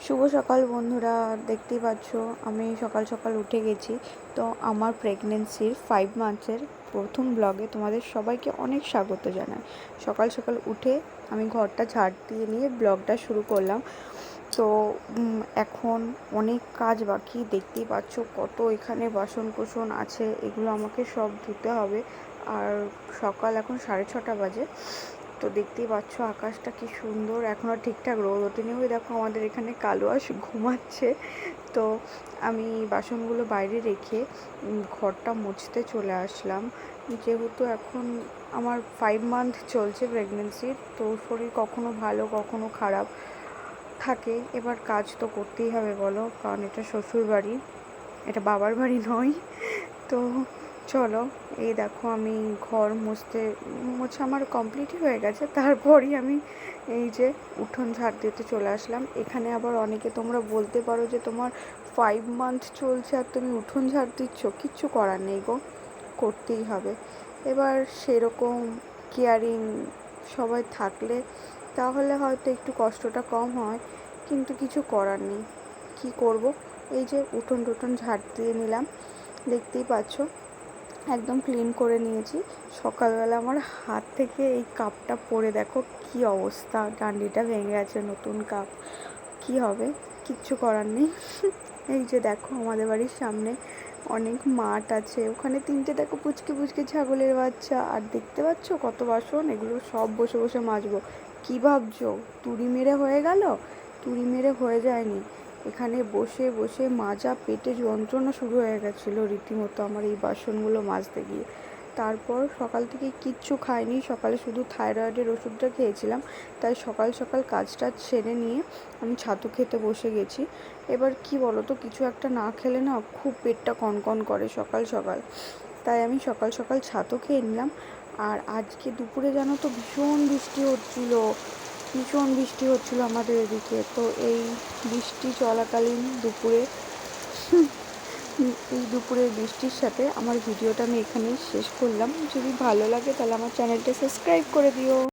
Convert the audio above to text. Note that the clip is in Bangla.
শুভ সকাল বন্ধুরা, দেখতেই পাচ্ছ আমি সকাল সকাল উঠে গেছি। তো আমার প্রেগনেন্সির 5 মান্থসের প্রথম ব্লগে তোমাদের সবাইকে অনেক স্বাগত জানাই। সকাল সকাল উঠে আমি ঘরটা ঝাড় দিয়ে নিয়ে ব্লগটা শুরু করলাম। তো এখন অনেক কাজ বাকি, দেখতেই পাচ্ছ কত এখানে বাসন কোসন আছে, এগুলো আমাকে সব ধুতে হবে। আর সকাল এখন 6:30 বাজে। তো দেখতেই পাচ্ছ আকাশটা কি সুন্দর, এখনও ঠিকঠাক রোদ ওঠেনি। ওই দেখো আমাদের এখানে কালো আঁশ ঘুমাচ্ছে। তো আমি বাসনগুলো বাইরে রেখে ঘরটা মুছতে চলে আসলাম। যেহেতু এখন আমার 5 মান্থ চলছে প্রেগনেন্সির, তো শরীর কখনো ভালো কখনো খারাপ থাকে। এবার কাজ তো করতেই হবে বলো, কারণ এটা শ্বশুর বাড়ি, এটা বাবার বাড়ি নয়। তো চলো, এই দেখো আমি ঘর মোছা আমার কমপ্লিটই হয়ে গেছে। তারপরই আমি এই যে উঠোন ঝাড় দিতে চলে আসলাম। এখানে আবার অনেকে তোমরা বলতে পারো যে তোমার 5 মান্থ চলছে আর তুমি উঠোন ঝাড় দিচ্ছ। কিচ্ছু করার নেই গো, করতেই হবে। এবার সেরকম কেয়ারিং সবাই থাকলে তাহলে হয়তো একটু কষ্টটা কম হয়, কিন্তু কিছু করার নেই। কি করব, এই যে উঠোন টুঠোন ঝাড় দিয়ে নিলাম, দেখতেই পাচ্ছ একদম ক্লিন করে নিয়েছি। সকালবেলা আমার হাত থেকে এই কাপটা পড়ে দেখো কি অবস্থা, ডান্ডিটা ভেঙে গেছে। নতুন কাপ, কি হবে, কিচ্ছু করার নেই। এই যে দেখো আমাদের বাড়ির সামনে অনেক মাঠ আছে, ওখানে 3টে দেখো পুচকে পুচকে ছাগলের বাচ্চা। আর দেখতে পাচ্ছ কত বাসন, এগুলো সব বসে বসে মাজবো। কি ভাবছো তুড়ি মেরে হয়ে গেল? তুড়ি মেরে হয়ে যায়নি, এখানে বসে বসে মাজা, পেটে যন্ত্রণা শুরু হয়ে গেছিলো রীতিমতো আমার এই বাসনগুলো মাজতে গিয়ে। তারপর সকাল থেকে কিচ্ছু খাইনি, সকালে শুধু থাইরয়েডের ওষুধটা খেয়েছিলাম। তাই সকাল সকাল কাজটা সেরে নিয়ে আমি ছাতু খেতে বসে গেছি। এবার কি বলো তো, কিছু একটা না খেলে না খুব পেটটা কনকন করে সকাল সকাল। তাই আমি সকাল সকাল ছাতু খেয়ে নিলাম। আর আজকে দুপুরে জানো তো ভীষণ বৃষ্টি হচ্ছিলো আমাদের এদিকে। তো এই বৃষ্টি চলাকালীন দুপুরের বৃষ্টির সাথে আমার ভিডিওটা আমি এখানেই শেষ করলাম। যদি ভালো লাগে তাহলে আমার চ্যানেলটা সাবস্ক্রাইব করে দিও।